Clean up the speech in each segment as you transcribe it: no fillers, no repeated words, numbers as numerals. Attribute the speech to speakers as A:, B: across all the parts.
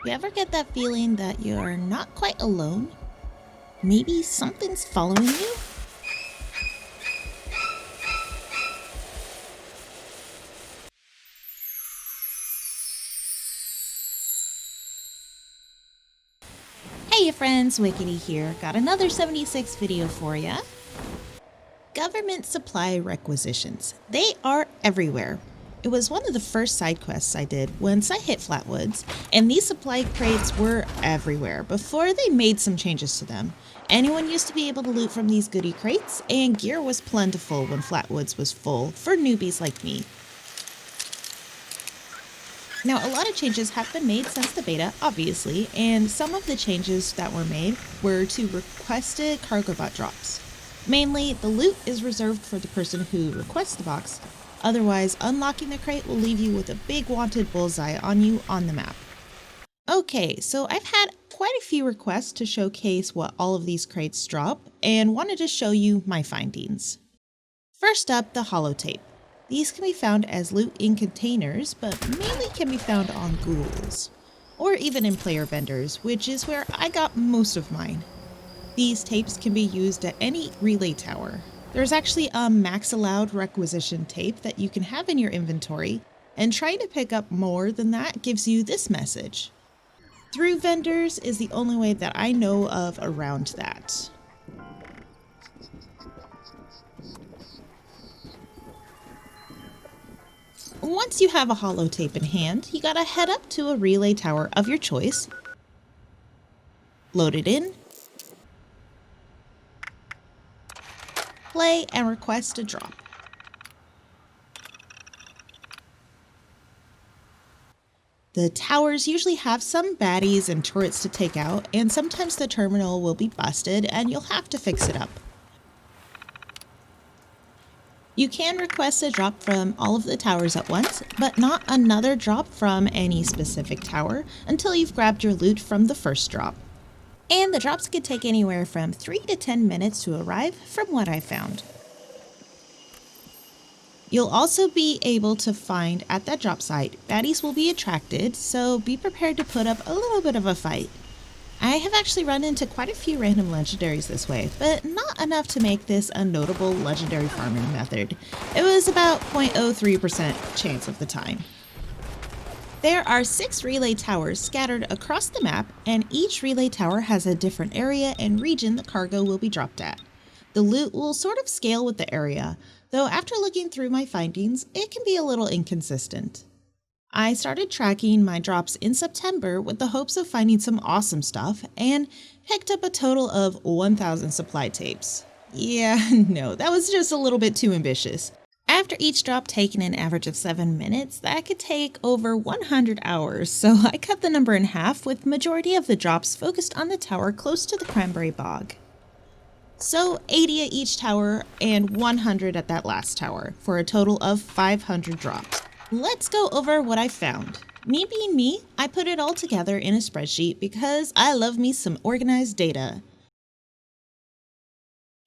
A: You ever get that feeling that you're not quite alone? Maybe something's following you? Hey friends, Wickedy here. Got another 76 video for ya. Government supply requisitions. They are everywhere. It was one of the first side quests I did once I hit Flatwoods, and these supply crates were everywhere before they made some changes to them. Anyone used to be able to loot from these goodie crates, and gear was plentiful when Flatwoods was full for newbies like me. Now, a lot of changes have been made since the beta, obviously, and some of the changes that were made were to requested cargo bot drops. Mainly, the loot is reserved for the person who requests the box. Otherwise, unlocking the crate will leave you with a big wanted bullseye on you on the map. Okay, so I've had quite a few requests to showcase what all of these crates drop, and wanted to show you my findings. First up, the holotape. These can be found as loot in containers, but mainly can be found on ghouls, or even in player vendors, which is where I got most of mine. These tapes can be used at any relay tower. There's actually a max allowed requisition tape that you can have in your inventory, and trying to pick up more than that gives you this message. Through vendors is the only way that I know of around that. Once you have a holotape in hand, you gotta head up to a relay tower of your choice, load it in, play, and request a drop. The towers usually have some baddies and turrets to take out, and sometimes the terminal will be busted and you'll have to fix it up. You can request a drop from all of the towers at once, but not another drop from any specific tower until you've grabbed your loot from the first drop. And the drops can take anywhere from 3 to 10 minutes to arrive from what I found. You'll also be able to find at that drop site, baddies will be attracted, so be prepared to put up a little bit of a fight. I have actually run into quite a few random legendaries this way, but not enough to make this a notable legendary farming method. It was about 0.03% chance of the time. There are 6 relay towers scattered across the map, and each relay tower has a different area and region the cargo will be dropped at. The loot will sort of scale with the area, though after looking through my findings, it can be a little inconsistent. I started tracking my drops in September with the hopes of finding some awesome stuff, and picked up a total of 1,000 supply tapes. Yeah, no, that was just a little bit too ambitious. After each drop taking an average of 7 minutes, that could take over 100 hours, so I cut the number in half with the majority of the drops focused on the tower close to the Cranberry Bog. So 80 at each tower and 100 at that last tower, for a total of 500 drops. Let's go over what I found. Me being me, I put it all together in a spreadsheet because I love me some organized data.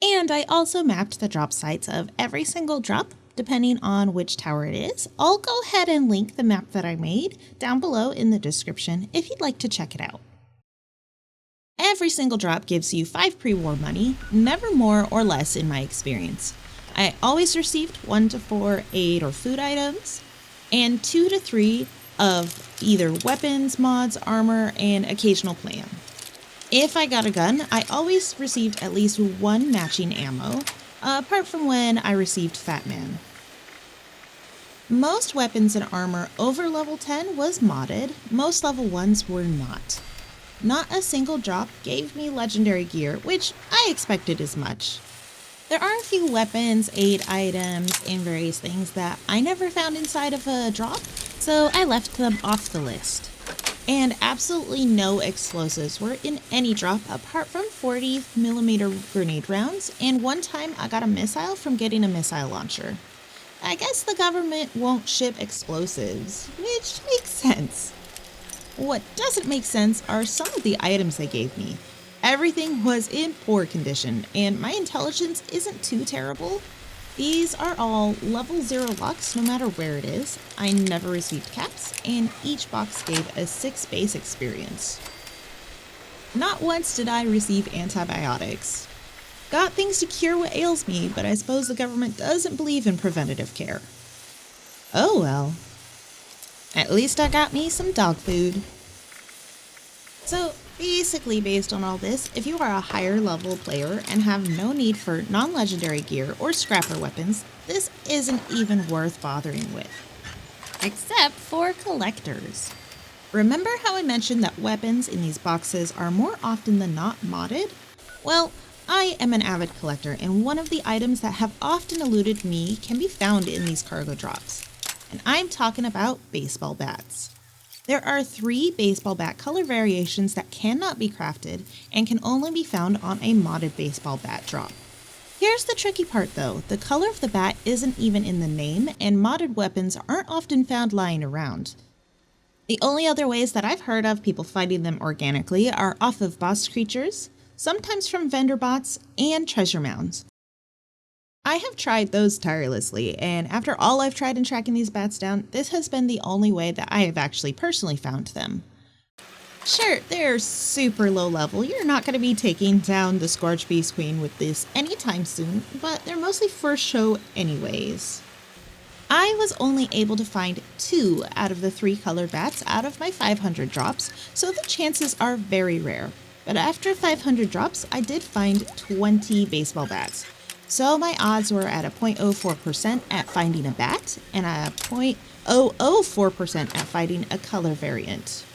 A: And I also mapped the drop sites of every single drop, depending on which tower it is. I'll go ahead and link the map that I made down below in the description if you'd like to check it out. Every single drop gives you 5 pre-war money, never more or less in my experience. I always received 1 to 4 aid or food items, and 2 to 3 of either weapons, mods, armor, and occasional plan. If I got a gun, I always received at least 1 matching ammo, apart from when I received Fat Man. Most weapons and armor over level 10 was modded, most level 1s were not. Not a single drop gave me legendary gear, which I expected as much. There are a few weapons, aid items, and various things that I never found inside of a drop, so I left them off the list. And absolutely no explosives were in any drop apart from 40mm grenade rounds, and one time I got a missile from getting a missile launcher. I guess the government won't ship explosives, which makes sense. What doesn't make sense are some of the items they gave me. Everything was in poor condition, and my intelligence isn't too terrible. These are all level 0 locks no matter where it is. I never received caps, and each box gave a 6 base experience. Not once did I receive antibiotics. Got things to cure what ails me, but I suppose the government doesn't believe in preventative care. Oh well. At least I got me some dog food. So basically, based on all this, if you are a higher level player and have no need for non-legendary gear or scrapper weapons, this isn't even worth bothering with. Except for collectors. Remember how I mentioned that weapons in these boxes are more often than not modded? Well, I am an avid collector, and one of the items that have often eluded me can be found in these cargo drops. And I'm talking about baseball bats. There are 3 baseball bat color variations that cannot be crafted and can only be found on a modded baseball bat drop. Here's the tricky part though, the color of the bat isn't even in the name, and modded weapons aren't often found lying around. The only other ways that I've heard of people finding them organically are off of boss creatures, sometimes from vendor bots, and treasure mounds. I have tried those tirelessly, and after all I've tried in tracking these bats down, this has been the only way that I have actually personally found them. Sure, they're super low level, you're not going to be taking down the Scourge Beast Queen with this anytime soon, but they're mostly first show anyways. I was only able to find 2 out of the 3 colored bats out of my 500 drops, so the chances are very rare. But after 500 drops, I did find 20 baseball bats. So my odds were at a 0.04% at finding a bat and a 0.004% at finding a color variant.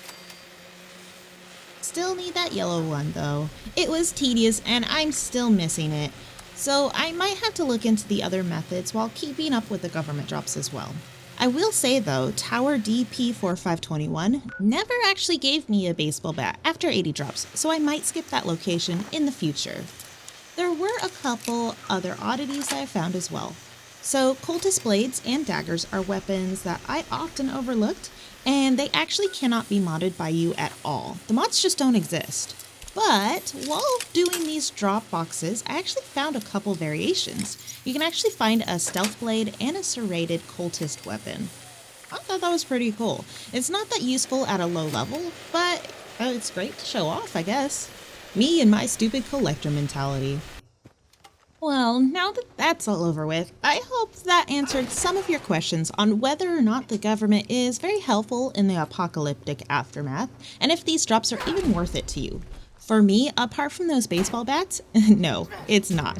A: Still need that yellow one though. It was tedious and I'm still missing it. So I might have to look into the other methods while keeping up with the government drops as well. I will say though, Tower DP4521 never actually gave me a baseball bat after 80 drops, so I might skip that location in the future. There were a couple other oddities that I found as well. So cultist blades and daggers are weapons that I often overlooked, and they actually cannot be modded by you at all. The mods just don't exist. But while doing these drop boxes, I actually found a couple variations. You can actually find a stealth blade and a serrated cultist weapon. I thought that was pretty cool. It's not that useful at a low level, but it's great to show off, I guess. Me and my stupid collector mentality. Well, now that that's all over with, I hope that answered some of your questions on whether or not the government is very helpful in the apocalyptic aftermath, and if these drops are even worth it to you. For me, apart from those baseball bats, no, it's not.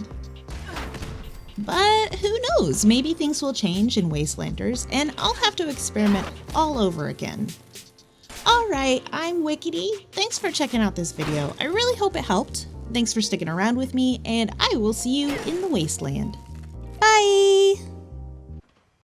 A: But who knows, maybe things will change in Wastelanders, and I'll have to experiment all over again. Alright, I'm Wickedy. Thanks for checking out this video. I really hope it helped. Thanks for sticking around with me, and I will see you in the Wasteland.